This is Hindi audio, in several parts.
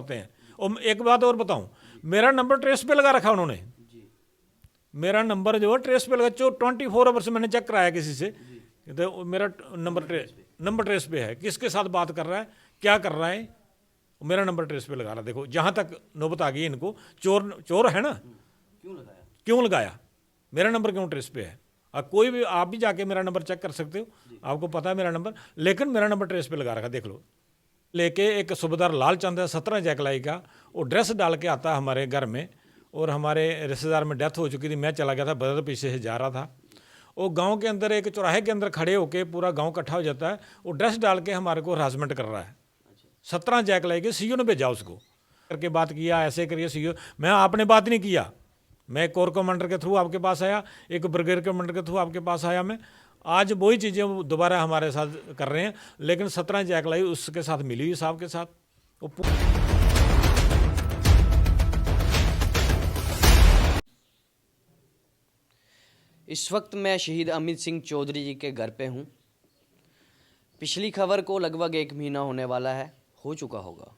होते हैं। और एक बात और बताऊं, मेरा नंबर ट्रेस पे लगा रखा उन्होंने। मेरा नंबर जो है ट्रेस पे लगा, 24 आवर्स मैंने चेक कराया किसी से, तो मेरा नंबर ट्रेस पे है। किसके साथ बात कर रहा है, क्या कर रहा है, मेरा नंबर ट्रेस पे लगा रहा। देखो जहां तक नौबत आ गई इनको, चोर है ना, क्यों लगाया, मेरा नंबर क्यों ट्रेस पे है। कोई भी, आप भी जाके मेरा नंबर चेक कर सकते हो, आपको पता है मेरा नंबर, लेकिन मेरा नंबर ट्रेस पे लगा रखा, देख लो। लेके एक सूबेदार लालचंद है 17 जैकलाई का, वो ड्रेस डाल के आता है हमारे घर में, और हमारे रिश्तेदार में डेथ हो चुकी थी, मैं चला गया था, ब्रदर पीछे से जा रहा था। वो गांव के अंदर एक चौराहे के अंदर खड़े होके पूरा गांव इकट्ठा हो जाता है, वो ड्रेस डाल के हमारे को हरासमेंट कर रहा है। 17 जैकलाई के सीईओ ने भेजा उसको, करके बात किया, ऐसे करिए सीईओ। मैं आपने बात नहीं किया, मैं एक कोर कमांडर के थ्रू आपके पास आया, एक ब्रिगेड कमांडर के थ्रू आपके पास आया मैं। आज वही चीज़ें दोबारा हमारे साथ कर रहे हैं, लेकिन 17 जैकलाई उसके साथ मिली हुई साहब के साथ। इस वक्त मैं शहीद अमित सिंह चौधरी जी के घर पे हूँ। पिछली खबर को लगभग 1 महीना होने वाला है, हो चुका होगा।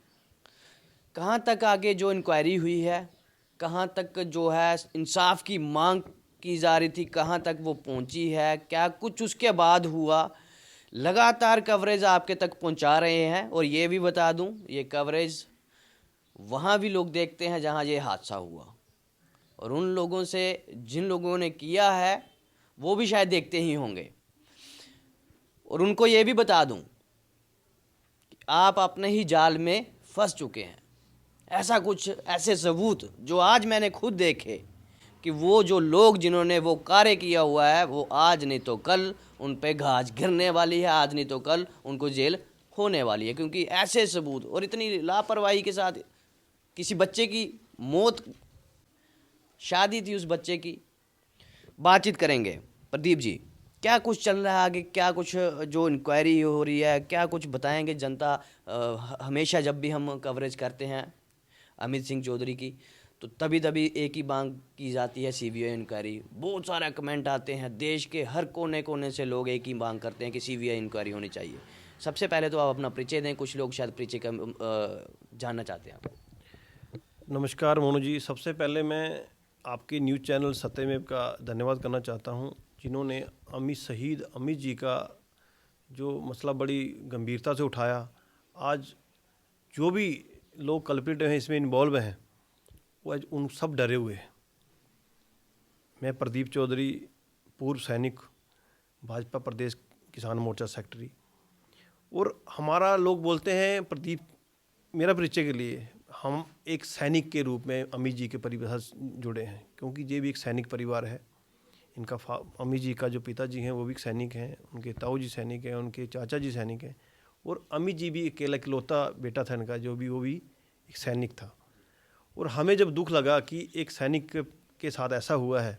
कहाँ तक आगे जो इंक्वायरी हुई है, कहाँ तक जो है इंसाफ की मांग की जा रही थी, कहाँ तक वो पहुँची है, क्या कुछ उसके बाद हुआ, लगातार कवरेज आपके तक पहुँचा रहे हैं। और ये भी बता दूँ, ये कवरेज वहाँ भी लोग देखते हैं जहाँ ये हादसा हुआ, और उन लोगों से जिन लोगों ने किया है वो भी शायद देखते ही होंगे। और उनको ये भी बता दूं कि आप अपने ही जाल में फंस चुके हैं। ऐसा कुछ ऐसे सबूत जो आज मैंने खुद देखे कि वो जो लोग जिन्होंने वो कार्य किया हुआ है, वो आज नहीं तो कल उन पे घास गिरने वाली है, आज नहीं तो कल उनको जेल होने वाली है। क्योंकि ऐसे सबूत और इतनी लापरवाही के साथ किसी बच्चे की मौत, शादी थी उस बच्चे की। बातचीत करेंगे। प्रदीप जी, क्या कुछ चल रहा है आगे, क्या कुछ जो इंक्वायरी हो रही है, क्या कुछ बताएंगे। जनता हमेशा जब भी हम कवरेज करते हैं अमित सिंह चौधरी की, तो तभी तभी एक ही मांग की जाती है, सीबीआई इंक्वायरी। बहुत सारे कमेंट आते हैं, देश के हर कोने कोने से लोग एक ही मांग करते हैं कि सीबीआई इंक्वायरी होनी चाहिए। सबसे पहले तो आप अपना परिचय दें, कुछ लोग शायद परिचय का जानना चाहते हैं। नमस्कार मोनू जी, सबसे पहले मैं आपके न्यूज़ चैनल सत्यमेव का धन्यवाद करना चाहता हूं, जिन्होंने शहीद अमित जी का जो मसला बड़ी गंभीरता से उठाया। आज जो भी लोग कल्प्रिट हैं, इसमें इन्वॉल्व हैं, वो आज उन सब डरे हुए हैं। मैं प्रदीप चौधरी, पूर्व सैनिक, भाजपा प्रदेश किसान मोर्चा सेक्रेटरी। और हमारा लोग बोलते हैं प्रदीप, मेरा परिचय के लिए, हम एक सैनिक के रूप में अमित जी के परिवार से जुड़े हैं, क्योंकि ये भी एक सैनिक परिवार है। इनका अमित जी का जो पिताजी हैं वो भी सैनिक हैं, उनके ताऊ जी सैनिक हैं, उनके चाचा जी सैनिक हैं, और अमित जी भी अकेला इकलौता बेटा था इनका, जो भी वो भी एक सैनिक था। और हमें जब दुख लगा कि एक सैनिक के साथ ऐसा हुआ है,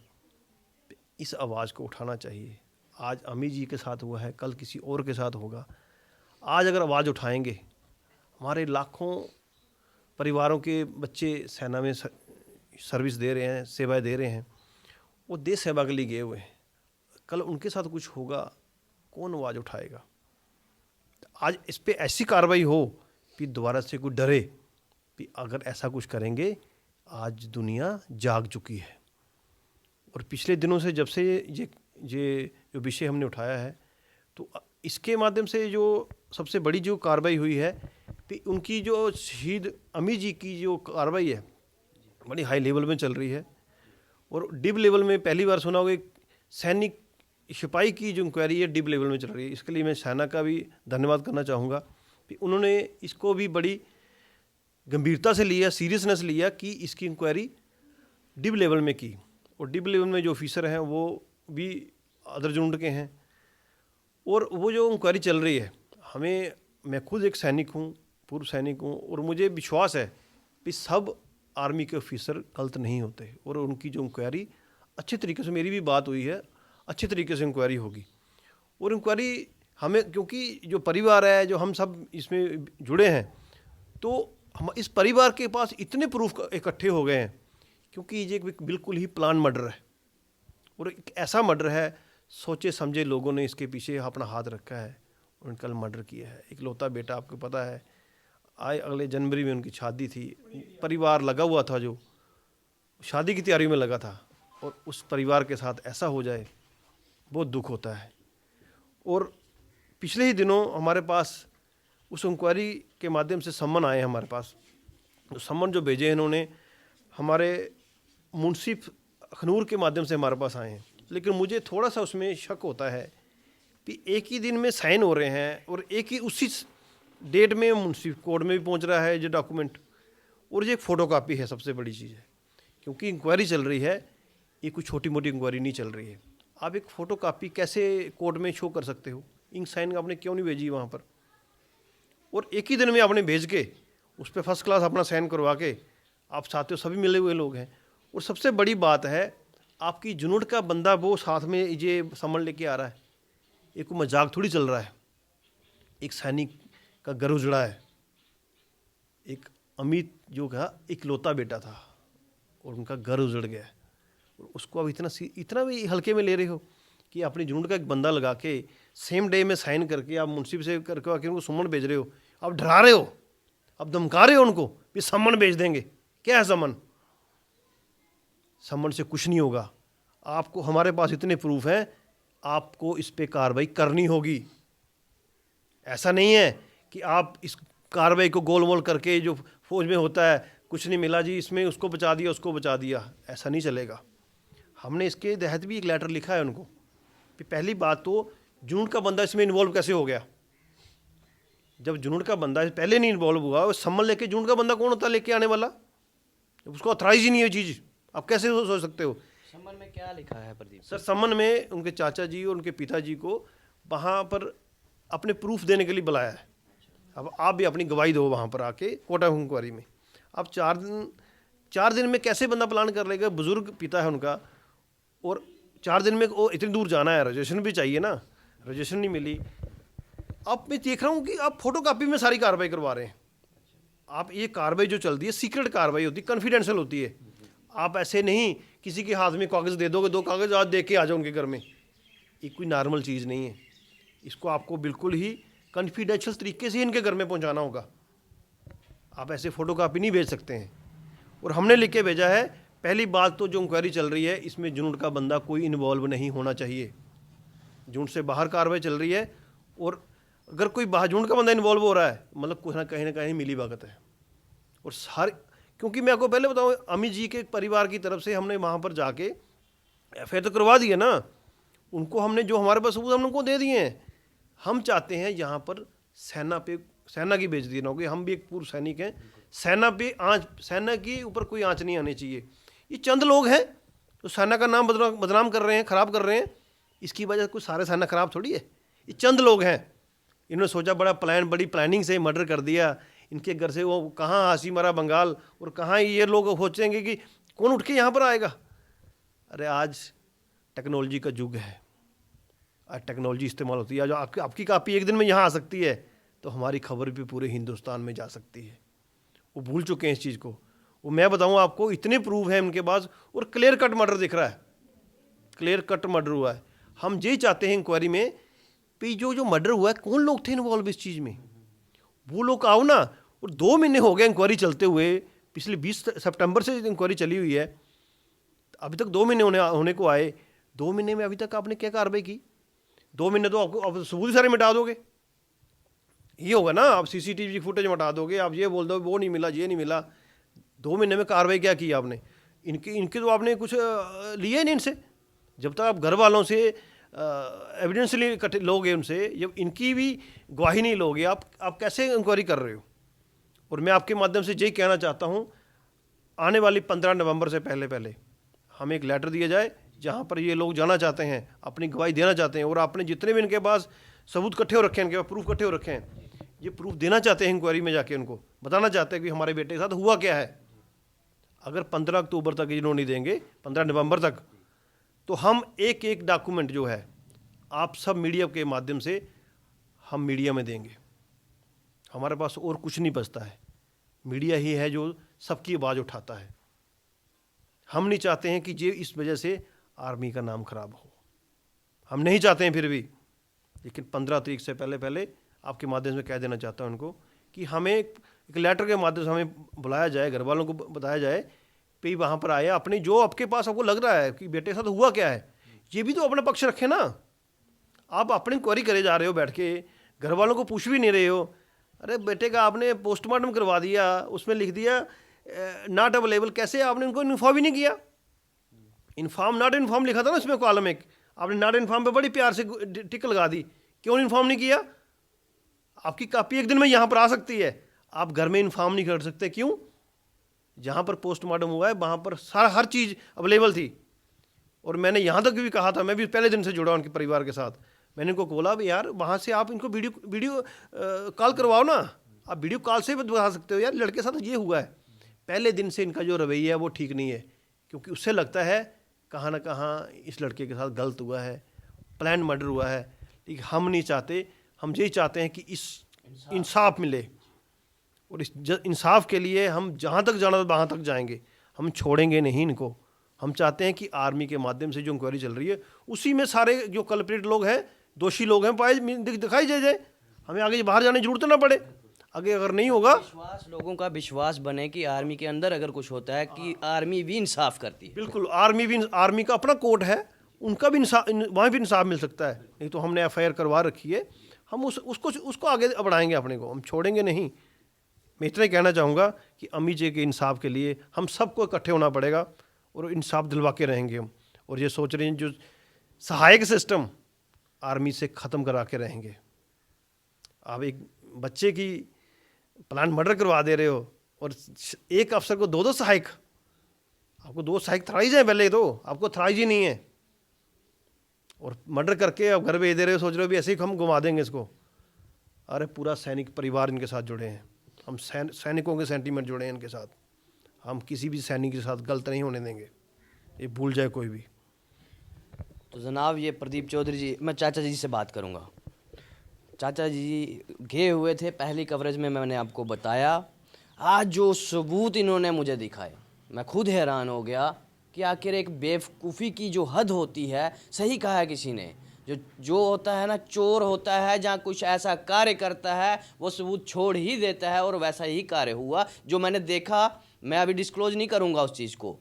इस आवाज़ को उठाना चाहिए। आज अमित जी के साथ हुआ है, कल किसी और के साथ होगा। आज अगर आवाज़ उठाएंगे, हमारे लाखों परिवारों के बच्चे सेना में सर्विस दे रहे हैं, सेवाएं दे रहे हैं, वो देश सेवा के लिए गए हुए हैं। कल उनके साथ कुछ होगा, कौन आवाज़ उठाएगा। आज इस पे ऐसी कार्रवाई हो कि दोबारा से कोई डरे कि अगर ऐसा कुछ करेंगे। आज दुनिया जाग चुकी है, और पिछले दिनों से जब से ये जो विषय हमने उठाया है, तो इसके माध्यम से जो सबसे बड़ी जो कार्रवाई हुई है कि उनकी जो शहीद अमित जी की जो कार्रवाई है, बड़ी हाई लेवल में चल रही है। और डिब लेवल में पहली बार सुना होगा, एक सैनिक सिपाही की जो इंक्वायरी है डिब लेवल में चल रही है। इसके लिए मैं सेना का भी धन्यवाद करना चाहूँगा कि उन्होंने इसको भी बड़ी गंभीरता से लिया, सीरियसनेस लिया कि इसकी इंक्वायरी डिब लेवल में की। और डिब लेवल में जो ऑफिसर हैं वो भी अदर जुंड के हैं, और वो जो इंक्वायरी चल रही है, मैं खुद एक सैनिक हूँ, पूर्व सैनिक हूँ, और मुझे विश्वास है कि सब आर्मी के ऑफिसर गलत नहीं होते, और उनकी जो इंक्वायरी अच्छे तरीके से, मेरी भी बात हुई है, अच्छे तरीके से इंक्वायरी होगी। और इंक्वायरी हमें, क्योंकि जो परिवार है, जो हम सब इसमें जुड़े हैं, तो हम इस परिवार के पास इतने प्रूफ इकट्ठे हो गए हैं, क्योंकि ये बिल्कुल ही प्लान मर्डर है, और एक ऐसा मर्डर है, सोचे समझे लोगों ने इसके पीछे अपना हाथ रखा है, उन्होंने कल मर्डर किया है। इकलौता बेटा, आपको पता है, आए अगले जनवरी में उनकी शादी थी, परिवार लगा हुआ था, जो शादी की तैयारी में लगा था, और उस परिवार के साथ ऐसा हो जाए, बहुत दुख होता है। और पिछले ही दिनों हमारे पास उस इंक्वायरी के माध्यम से सम्मन आए हमारे पास। तो सम्मन जो भेजे इन्होंने हमारे मुंशी अखनूर के माध्यम से हमारे पास आए हैं, लेकिन मुझे थोड़ा सा उसमें शक होता है कि एक ही दिन में साइन हो रहे हैं और एक ही उसी डेट में मुंशी कोर्ट में भी पहुंच रहा है ये डॉक्यूमेंट, और ये एक फ़ोटोकॉपी है। सबसे बड़ी चीज़ है, क्योंकि इंक्वायरी चल रही है, ये कोई छोटी मोटी इंक्वायरी नहीं चल रही है। आप एक फ़ोटोकॉपी कैसे कोर्ट में शो कर सकते हो? इंक साइन आपने क्यों नहीं भेजी वहाँ पर? और एक ही दिन में आपने भेज के उस पर फर्स्ट क्लास अपना साइन करवा के आप चाहते हो, सभी मिले हुए लोग हैं। और सबसे बड़ी बात है, आपकी जुनूट का बंदा वो साथ में ये समझ लेके आ रहा है, एक मजाक थोड़ी चल रहा है। एक सैनिक का घर उजड़ा है, एक अमित जो का इकलौता बेटा था और उनका घर उजड़ गया, और उसको अब इतना भी हल्के में ले रहे हो कि अपनी जुनूट का एक बंदा लगा के सेम डे में साइन करके आप मुंसिफ से करके आके उनको सुमन भेज रहे हो, आप डरा रहे हो, आप धमका रहे हो उनको कि सम्मन भेज देंगे। क्या है सम्मन? सम्मन से कुछ नहीं होगा। आपको, हमारे पास इतने प्रूफ हैं, आपको इस पे कार्रवाई करनी होगी। ऐसा नहीं है कि आप इस कार्रवाई को गोल मोल करके, जो फौज में होता है, कुछ नहीं मिला जी इसमें, उसको बचा दिया उसको बचा दिया, ऐसा नहीं चलेगा। हमने इसके तहत भी एक लेटर लिखा है उनको कि पहली बात तो जुनून का बंदा इसमें इन्वॉल्व कैसे हो गया? जब जुनून का बंदा पहले नहीं इन्वॉल्व हुआ, सम्मन लेके जुनून का बंदा कौन होता है लेके आने वाला? उसको ऑथराइज ही नहीं है चीज़, आप कैसे सोच सकते हो? सम्मन में क्या लिखा है प्रदीप? सर, सम्मन में उनके चाचा जी और उनके पिताजी को वहाँ पर अपने प्रूफ देने के लिए बुलाया है। अब आप भी अपनी गवाही दो वहाँ पर आके कोर्ट ऑफ इंक्वायरी में। अब 4 दिन में कैसे बंदा प्लान कर लेगा? बुजुर्ग पिता है उनका, और 4 दिन में वो इतनी दूर जाना है, रजिस्ट्रेशन भी चाहिए ना, रजिस्ट्रेशन नहीं मिली। अब मैं देख रहा हूँ कि आप फोटोकॉपी में सारी कार्रवाई करवा रहे हैं। आप ये कार्रवाई जो चलती है सीक्रेट कार्रवाई होती है, कॉन्फिडेंशियल होती है। आप ऐसे नहीं किसी के हाथ में कागज़ दे दोगे, 2 कागज़ आज दे के आ जाओ उनके घर में, ये कोई नॉर्मल चीज़ नहीं है। इसको आपको बिल्कुल ही कॉन्फिडेंशियल तरीके से इनके घर में पहुंचाना होगा। आप ऐसे फ़ोटोकॉपी नहीं भेज सकते हैं। और हमने लिख के भेजा है, पहली बात तो जो इंक्वायरी चल रही है इसमें जुनून का बंदा कोई इन्वॉल्व नहीं होना चाहिए। जुनून से बाहर कार्रवाई चल रही है, और अगर कोई बाहर जुनून का बंदा इन्वॉल्व हो रहा है, मतलब कुछ ना कहीं मिली भगत है। और सारे, क्योंकि मैं आपको पहले बताऊँ, अमित जी के परिवार की तरफ से हमने वहाँ पर जाके एफ तो करवा दिए ना, उनको हमने जो हमारे पास सबूत हमने उनको दे दिए हैं। हम चाहते हैं यहाँ पर सेना की बेइज्जती ना होगी। हम भी एक पूर्व सैनिक हैं, सेना के ऊपर कोई आँच नहीं आनी चाहिए। ये चंद लोग हैं तो सेना का नाम बदनाम कर रहे हैं, ख़राब कर रहे हैं, इसकी वजह से कोई सारे सेना ख़राब थोड़ी है। ये चंद लोग हैं, इन्होंने सोचा बड़ी प्लानिंग से मर्डर कर दिया। इनके घर से वो कहाँ हासी मारा बंगाल, और कहाँ ये लोग सोचेंगे कि कौन उठ के यहाँ पर आएगा। अरे आज टेक्नोलॉजी का युग है, आज टेक्नोलॉजी इस्तेमाल होती है। जो आपकी कापी एक दिन में यहाँ आ सकती है, तो हमारी खबर भी पूरे हिंदुस्तान में जा सकती है। वो भूल चुके हैं इस चीज़ को। वो मैं बताऊँ आपको, इतने प्रूफ हैं उनके पास, और क्लियर कट मर्डर दिख रहा है, क्लियर कट मर्डर हुआ है। हम यही चाहते हैं इंक्वायरी में कि जो मर्डर हुआ है, कौन लोग थे इन्वॉल्व इस चीज़ में, वो लोग आओ ना। और 2 महीने हो गए इंक्वायरी चलते हुए, पिछले 20 सितंबर से इंक्वायरी चली हुई है, अभी तक 2 महीने होने को आए। 2 महीने में अभी तक आपने क्या कार्रवाई की? 2 महीने तो आपको, आप सबूत सारे मिटा दोगे। ये होगा ना, आप सीसीटीवी फुटेज मिटा दोगे, आप ये बोल दो वो नहीं मिला, ये नहीं मिला। 2 महीने में कार्रवाई क्या की आपने? इनके तो आपने कुछ लिया ही नहीं इनसे। जब तक आप घर वालों से एविडेंस लोगे उनसे, जब इनकी भी गवाही नहीं लोगे, आप कैसे इंक्वायरी कर रहे हो? और मैं आपके माध्यम से यही कहना चाहता हूँ, आने वाली 15 नवंबर से पहले हमें एक लेटर दिया जाए, जहाँ पर ये लोग जाना चाहते हैं, अपनी गवाही देना चाहते हैं, और आपने जितने भी इनके पास सबूत इकट्ठे हो रखे हैं, इनके पास प्रूफ इकट्ठे हो रखे हैं, ये प्रूफ देना चाहते हैं इंक्वायरी में जाके, उनको बताना चाहते हैं कि हमारे बेटे के साथ हुआ क्या है। अगर 15 अक्टूबर तक इन्होंने नहीं देंगे, 15 नवंबर तक, तो हम एक डॉक्यूमेंट जो है आप सब मीडिया के माध्यम से हम मीडिया में देंगे। हमारे पास और कुछ नहीं बचता है, मीडिया ही है जो सबकी आवाज़ उठाता है। हम नहीं चाहते हैं कि ये इस वजह से आर्मी का नाम खराब हो, हम नहीं चाहते हैं फिर भी। लेकिन 15 तारीख से पहले आपके माध्यम से कह देना चाहता हूं उनको कि हमें एक लेटर के माध्यम से हमें बुलाया जाए, घर वालों को बताया जाए भाई वहाँ पर आए, अपनी जो आपके पास आपको लग रहा है कि बेटे के साथ हुआ क्या है, ये भी तो अपना पक्ष रखे ना। आप अपनी क्वेरी करे जा रहे हो बैठ के, घर वालों को पूछ भी नहीं रहे हो। अरे बेटे का आपने पोस्टमार्टम करवा दिया, उसमें लिख दिया नॉट अवेलेबल, कैसे आपने उनको इन्फॉर्म ही नहीं किया? इन्फॉर्म नॉट इन्फॉर्म लिखा था ना इसमें कॉलम एक, आपने नॉट इन्फॉर्म पे बड़ी प्यार से टिक लगा दी, क्यों इन्फॉर्म नहीं किया? आपकी कॉपी एक दिन में यहाँ पर आ सकती है, आप घर में इन्फॉर्म नहीं कर सकते, क्यों? जहाँ पर पोस्टमार्टम हुआ है वहाँ पर सारा हर चीज़ अवेलेबल थी। और मैंने यहाँ तक भी कहा था, मैं भी पहले दिन से जुड़ा उनके परिवार के साथ, मैंने इनको बोला भी यार वहाँ से आप इनको वीडियो कॉल करवाओ ना, आप वीडियो कॉल से भी बता सकते हो यार लड़के के साथ ये हुआ है। पहले दिन से इनका जो रवैया है वो ठीक नहीं है, क्योंकि उससे लगता है कहाँ ना कहाँ इस लड़के के साथ गलत हुआ है, प्लान मर्डर हुआ है। लेकिन हम नहीं चाहते, हम यही चाहते हैं कि इस इंसाफ मिले, और इस इंसाफ के लिए हम जहाँ तक जाना वहाँ तक जाएंगे, हम छोड़ेंगे नहीं इनको। हम चाहते हैं कि आर्मी के माध्यम से जो इंक्वायरी चल रही है उसी में सारे जो कल्प्रिट लोग हैं, दोषी लोग हैं, पाए दिखाई जाए, हमें आगे बाहर जाने की जरूरत ना पड़े। आगे अगर नहीं होगा, विश्वास, लोगों का विश्वास बने कि आर्मी के अंदर अगर कुछ होता है कि आर्मी भी इंसाफ करती है। बिल्कुल, आर्मी का अपना कोर्ट है, उनका भी इंसाफ, वहाँ भी इंसाफ मिल सकता है। नहीं तो हमने FIR करवा रखी है, हम उसको आगे बढ़ाएंगे, अपने को हम छोड़ेंगे नहीं। मैं इतना ही कहना चाहूँगा कि अम्मी जी के इंसाफ के लिए हम सबको इकट्ठे होना पड़ेगा और इंसाफ दिलवा के रहेंगे हम। और ये सोच रहे हैं जो सहायक सिस्टम आर्मी से ख़त्म करा के रहेंगे। आप एक बच्चे की प्लान मर्डर करवा दे रहे हो और एक अफसर को 2 सहायक, आपको 2 सहायक थराइज हैं, पहले तो आपको थराइज ही नहीं है, और मर्डर करके अब घर भेज दे रहे हो, सोच रहे हो भी ऐसे ही हम घुमा देंगे इसको। अरे पूरा सैनिक परिवार इनके साथ जुड़े हैं, हम सैनिकों के सेंटीमेंट जुड़े हैं इनके साथ, हम किसी भी सैनिक के साथ गलत नहीं होने देंगे, ये भूल जाए कोई भी। तो जनाब ये प्रदीप चौधरी जी, मैं चाचा जी से बात करूंगा। चाचा जी गए हुए थे, पहली कवरेज में मैंने आपको बताया। आज जो सबूत इन्होंने मुझे दिखाए, मैं खुद हैरान हो गया कि आखिर एक बेवकूफ़ी की जो हद होती है, सही कहा है किसी ने, जो होता है ना, चोर होता है जहाँ कुछ ऐसा कार्य करता है वो सबूत छोड़ ही देता है, और वैसा ही कार्य हुआ जो मैंने देखा। मैं अभी डिस्क्लोज नहीं करूँगा उस चीज़ को,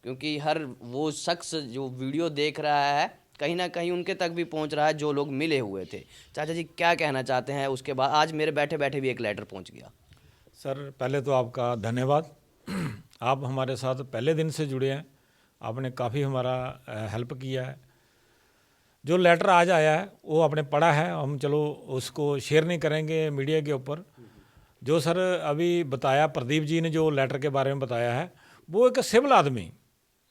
क्योंकि हर वो शख्स जो वीडियो देख रहा है कहीं ना कहीं उनके तक भी पहुंच रहा है जो लोग मिले हुए थे। चाचा जी क्या कहना चाहते हैं? उसके बाद आज मेरे बैठे बैठे भी एक लेटर पहुंच गया। सर पहले तो आपका धन्यवाद, आप हमारे साथ पहले दिन से जुड़े हैं, आपने काफ़ी हमारा हेल्प किया है। जो लेटर आज आया है वो आपने पढ़ा है, हम चलो उसको शेयर नहीं करेंगे मीडिया के ऊपर। जो सर अभी बताया प्रदीप जी ने, जो लेटर के बारे में बताया है, वो एक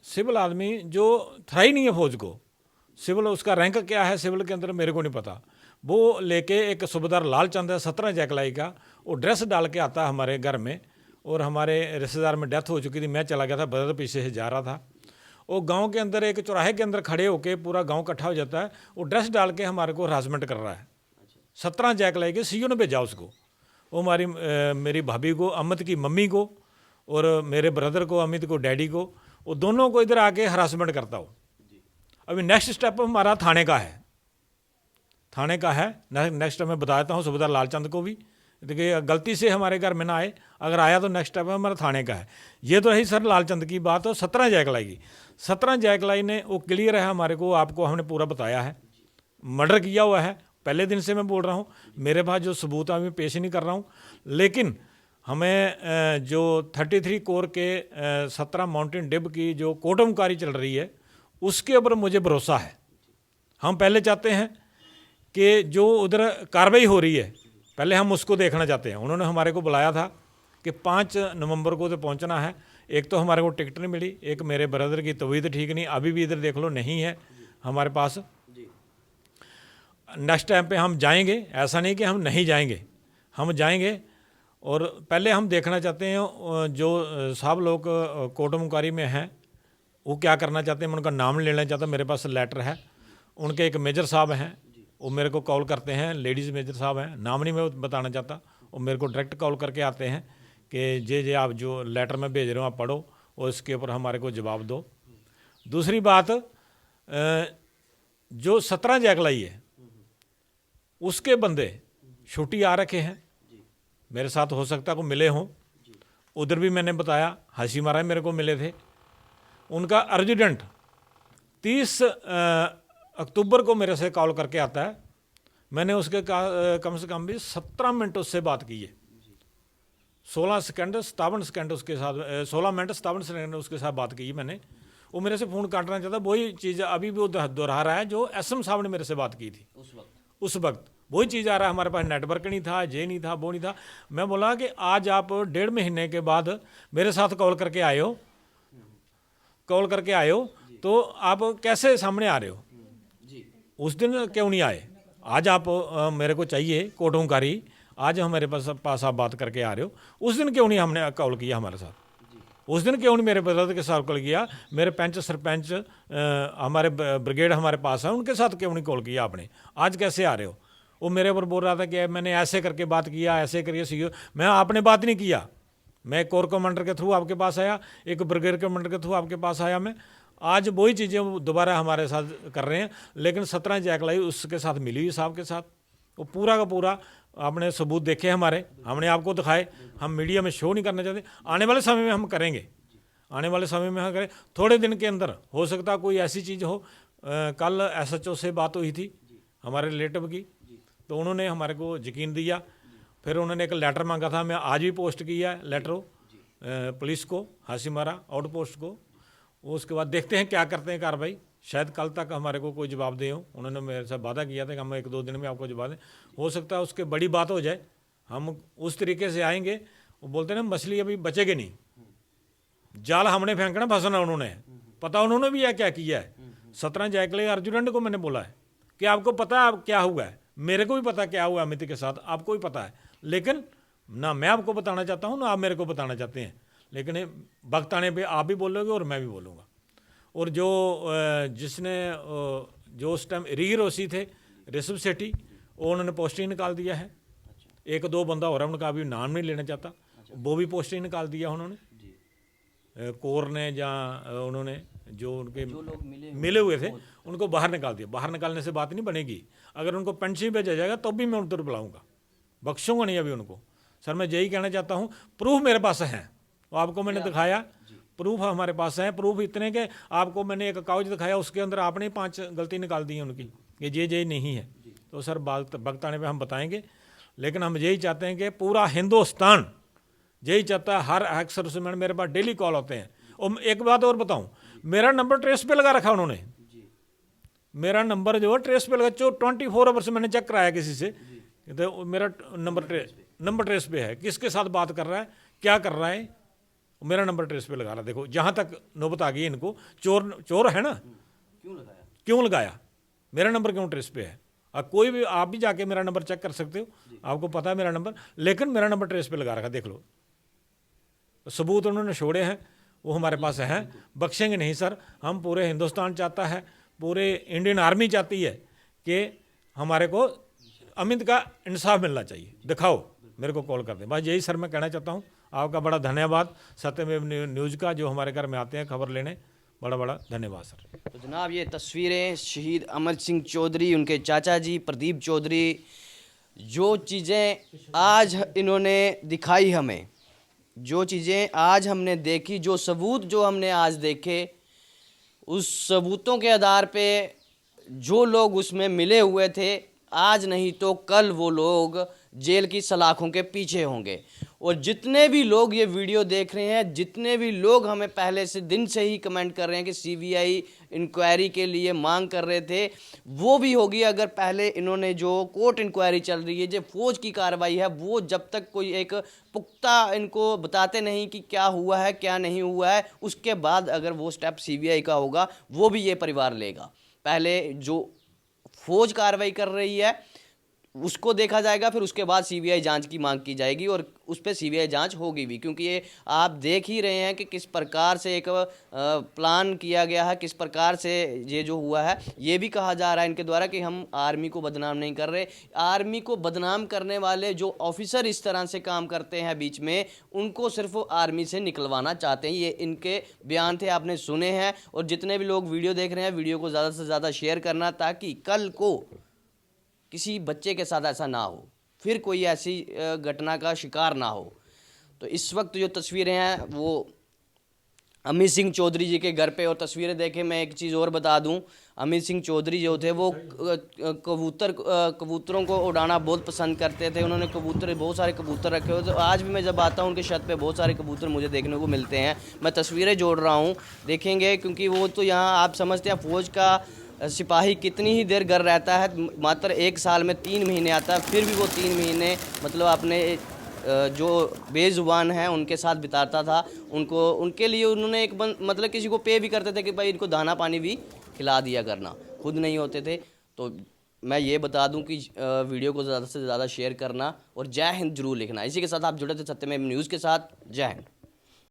सिविल आदमी जो था ही नहीं है फौज को, सिविल उसका रैंक क्या है सिविल के अंदर मेरे को नहीं पता, वो लेके एक सूबेदार लालचंद है 17 जैकलाई का, वो ड्रेस डाल के आता है हमारे घर में, और हमारे रिश्तेदार में डेथ हो चुकी थी, मैं चला गया था, ब्रदर पीछे से जा रहा था। वो गांव के अंदर एक चौराहे के अंदर खड़े होके पूरा गांव इकट्ठा हो जाता है, वो ड्रेस डाल के हमारे को हरासमेंट कर रहा है। 17 जैकलाई के सीओ ने भेजा उसको, वो मेरी भाभी को, अमित की मम्मी को, और मेरे ब्रदर को, अमित को डैडी को, वो दोनों को इधर आके हरासमेंट करता हो। अभी नेक्स्ट स्टेप हमारा थाने का है। नेक्स्ट मैं बता देता हूँ सूबेदार लालचंद को भी, देखिए गलती से हमारे घर में ना आए, अगर आया तो नेक्स्ट स्टेप हमारा थाने का है। ये तो रही सर लालचंद की बात, और 17 जैकलाई की, 17 जैकलाई ने वो क्लियर है हमारे को, आपको हमने पूरा बताया है, मर्डर किया हुआ है। पहले दिन से मैं बोल रहा हूँ, मेरे पास जो सबूत है मैं पेश नहीं कर रहा हूँ, लेकिन हमें जो 33 कोर के 17 माउंटेन डिब की जो कोटमकारी चल रही है उसके ऊपर मुझे भरोसा है। हम पहले चाहते हैं कि जो उधर कार्रवाई हो रही है पहले हम उसको देखना चाहते हैं। उन्होंने हमारे को बुलाया था कि 5 नवंबर को तो पहुंचना है। एक तो हमारे को टिकट नहीं मिली, एक मेरे ब्रदर की तबीयत ठीक नहीं, अभी भी इधर देख लो नहीं है हमारे पास। नेक्स्ट टाइम पे हम जाएंगे, ऐसा नहीं कि हम नहीं जाएंगे, हम जाएंगे। और पहले हम देखना चाहते हैं जो साहब लोग कोटमकारी में हैं वो क्या करना चाहते हैं, मैं उनका नाम लेना चाहता, मेरे पास लेटर है। उनके एक मेजर साहब हैं, वो मेरे को कॉल करते हैं, लेडीज़ मेजर साहब हैं, नाम नहीं मैं बताना चाहता, वो मेरे को डायरेक्ट कॉल करके आते हैं कि जे आप जो लेटर में भेज रहे हो आप पढ़ो और इसके ऊपर हमारे को जवाब दो। दूसरी बात, जो 17 जैकलाई है उसके बंदे छुट्टी आ रखे हैं, मेरे साथ हो सकता है को मिले हों, उधर भी मैंने बताया, हंसी मारा मेरे को मिले थे। उनका अर्जेंट 30 अक्टूबर को मेरे से कॉल करके आता है। मैंने उसके कम से कम भी 17 मिनट उससे बात की है। 16 सेकंड 57 सेकंड उसके साथ 16 मिनट 57 सेकंड उसके साथ बात की मैंने। वो मेरे से फ़ोन काटना चाहता, वही चीज़ अभी भी वो दोहरा रहा है जो एसएम साहब ने मेरे से बात की थी उस वक्त। वही चीज़ आ रहा है, हमारे पास नेटवर्क नहीं था, ये नहीं था, वो नहीं था। मैं बोला कि आज आप 1.5 महीने के बाद मेरे साथ कॉल करके आए हो, तो आप कैसे सामने आ रहे हो? उस दिन क्यों नहीं आए? आज आप मेरे को चाहिए कोटोंकारी, आज हमारे पास आप बात करके आ रहे हो। उस दिन क्यों नहीं हमने कॉल किया हमारे साथ? उस दिन क्यों नहीं मेरे ब्रदर के साथ कॉल किया? मेरे पंच सरपंच हमारे ब्रिगेड हमारे पास है, उनके साथ क्यों नहीं कॉल किया आपने? आज कैसे आ रहे हो? वो मेरे ऊपर बोल रहा था कि मैंने ऐसे करके बात किया, ऐसे करिए सीओ। मैं आपने बात नहीं किया, मैं कोर कमांडर के थ्रू आपके पास आया, एक ब्रिगेड कमांडर के थ्रू आपके पास आया मैं। आज वही चीज़ें दोबारा हमारे साथ कर रहे हैं। लेकिन 17 जैकलाई उसके साथ मिली हुई साहब के साथ, वो पूरा का पूरा आपने सबूत देखे हमारे, हमने आपको दिखाए। हम मीडिया में शो नहीं करना चाहते, आने वाले समय में हम करेंगे, आने वाले समय में हम करें। थोड़े दिन के अंदर हो सकता कोई ऐसी चीज़ हो। कल SHO से बात हुई थी हमारे रिलेटिव की, तो उन्होंने हमारे को यकीन दिया। फिर उन्होंने एक लेटर मांगा था, मैं आज भी पोस्ट किया है लेटर पुलिस को, हाशिमारा आउट पोस्ट को। उसके बाद देखते हैं क्या करते हैं कार्रवाई। शायद कल तक हमारे को कोई जवाब दे हो। उन्होंने मेरे साथ वादा किया था कि हम 1-2 दिन में आपको जवाब दें। हो सकता है उसके बड़ी बात हो जाए, हम उस तरीके से आएंगे। वो बोलते हैं ना मछली अभी बचेगी नहीं, जाल हमने फेंकना, फंसना उन्होंने, पता उन्होंने भी है क्या किया है। 17 जैकले अर्जुनंड को मैंने बोला है कि आपको पता है क्या हुआ है? मेरे को भी पता क्या हुआ अमित के साथ, आपको भी पता है। लेकिन ना मैं आपको बताना चाहता हूँ ना आप मेरे को बताना चाहते हैं। लेकिन वक्त आने पे आप भी बोलोगे और मैं भी बोलूँगा। और जो जिसने जो उस टाइम रीरोसी थे ऋषभ सेठी, वो उन्होंने पोस्टिंग निकाल दिया है। 1-2 बंदा हो रहा है, उनका अभी नाम नहीं लेना चाहता, वो भी पोस्टिंग निकाल दिया उन्होंने। कोर ने या उन्होंने जो उनके लोग मिले हुए थे उनको बाहर निकाल दिया। बाहर निकालने से बात नहीं बनेगी। अगर उनको पेंशन भेजा जाएगा तो भी मैं उधर बुलाऊंगा, बख्शूंगा नहीं अभी उनको। सर मैं यही कहना चाहता हूँ, प्रूफ मेरे पास है, वो आपको मैंने दिखाया, प्रूफ हमारे पास है। प्रूफ इतने के आपको मैंने एक कागज दिखाया, उसके अंदर आपने 5 गलती निकाल दी है उनकी, कि ये नहीं है। तो सर वक्त आने पे हम बताएंगे। लेकिन हम यही चाहते हैं कि पूरा हिंदुस्तान यही चाहता है। हर एक्सर से मेरे पास डेली कॉल होते हैं। और एक बात और बताऊं, मेरा नंबर ट्रेस पे लगा रखा उन्होंने। मेरा नंबर जो है ट्रेस पे लगा, 24 आवर्स मैंने चेक कराया किसी से, तो मेरा नंबर ट्रेस पे है। किसके साथ बात कर रहा है, क्या कर रहा है, मेरा नंबर ट्रेस पे लगा रहा। देखो जहाँ तक नौबत आ गई इनको, चोर है ना, क्यों लगाया, मेरा नंबर क्यों ट्रेस पे है। अब कोई भी आप भी जाके मेरा नंबर चेक कर सकते हो, आपको पता है मेरा नंबर, लेकिन मेरा नंबर ट्रेस पे लगा रखा। देख लो सबूत उन्होंने छोड़े हैं, वो हमारे पास हैं। बख्शेंगे नहीं सर। हम पूरे हिंदुस्तान चाहता है, पूरे इंडियन आर्मी चाहती है कि हमारे को अमित का इंसाफ मिलना चाहिए। दिखाओ, मेरे को कॉल कर दें। बस यही सर मैं कहना चाहता हूँ। आपका बड़ा धन्यवाद सत्यमेव न्यूज़ का, जो हमारे घर में आते हैं खबर लेने, बड़ा बड़ा धन्यवाद सर। तो जनाब ये तस्वीरें शहीद अमर सिंह चौधरी, उनके चाचा जी प्रदीप चौधरी, जो चीज़ें आज इन्होंने दिखाई हमें, जो चीज़ें आज हमने देखी, जो सबूत जो हमने आज देखे, उस सबूतों के आधार पे जो लोग उसमें मिले हुए थे, आज नहीं तो कल वो लोग जेल की सलाखों के पीछे होंगे। और जितने भी लोग ये वीडियो देख रहे हैं, जितने भी लोग हमें पहले से दिन से ही कमेंट कर रहे हैं कि CBI इंक्वायरी के लिए मांग कर रहे थे, वो भी होगी अगर पहले इन्होंने जो कोर्ट इंक्वायरी चल रही है, जो फौज की कार्रवाई है, वो जब तक कोई एक पुख्ता इनको बताते नहीं कि क्या हुआ है क्या नहीं हुआ है, उसके बाद अगर वो स्टेप CBI का होगा, वो भी ये परिवार लेगा। पहले जो फौज कार्रवाई कर रही है उसको देखा जाएगा, फिर उसके बाद CBI जांच की मांग की जाएगी और उस पर CBI जांच होगी भी। क्योंकि ये आप देख ही रहे हैं कि किस प्रकार से एक प्लान किया गया है, किस प्रकार से ये जो हुआ है। ये भी कहा जा रहा है इनके द्वारा कि हम आर्मी को बदनाम नहीं कर रहे। आर्मी को बदनाम करने वाले जो ऑफिसर इस तरह से काम करते हैं बीच में, उनको सिर्फ आर्मी से निकलवाना चाहते हैं। ये इनके बयान थे, आपने सुने हैं। और जितने भी लोग वीडियो देख रहे हैं, वीडियो को ज़्यादा से ज़्यादा शेयर करना, ताकि कल को किसी बच्चे के साथ ऐसा ना हो। फिर कोई ऐसी घटना का शिकार ना हो। तो इस वक्त जो तस्वीरें हैं वो अमित सिंह चौधरी जी के घर पे, और तस्वीरें देखें। मैं एक चीज़ और बता दूं, अमित सिंह चौधरी जो थे वो कबूतरों को उड़ाना बहुत पसंद करते थे। उन्होंने बहुत सारे कबूतर रखे हुए थे। आज भी मैं जब आता हूँ उनके छत पे बहुत सारे कबूतर मुझे देखने को मिलते हैं। मैं तस्वीरें जोड़ रहा हूँ, देखेंगे, क्योंकि वो तो यहाँ आप समझते हैं फ़ौज का सिपाही कितनी ही देर घर रहता है, मात्र 1 साल में 3 महीने आता है, फिर भी वो 3 महीने मतलब अपने जो बेजुबान हैं उनके साथ बिताता था। उनके लिए उन्होंने मतलब किसी को पे भी करते थे कि भाई इनको दाना पानी भी खिला दिया करना, खुद नहीं होते थे। तो मैं ये बता दूं कि वीडियो को ज़्यादा से ज़्यादा शेयर करना और जय हिंद जरूर लिखना। इसी के साथ आप जुड़े थे सत्यमेव न्यूज़ के साथ। जय हिंद।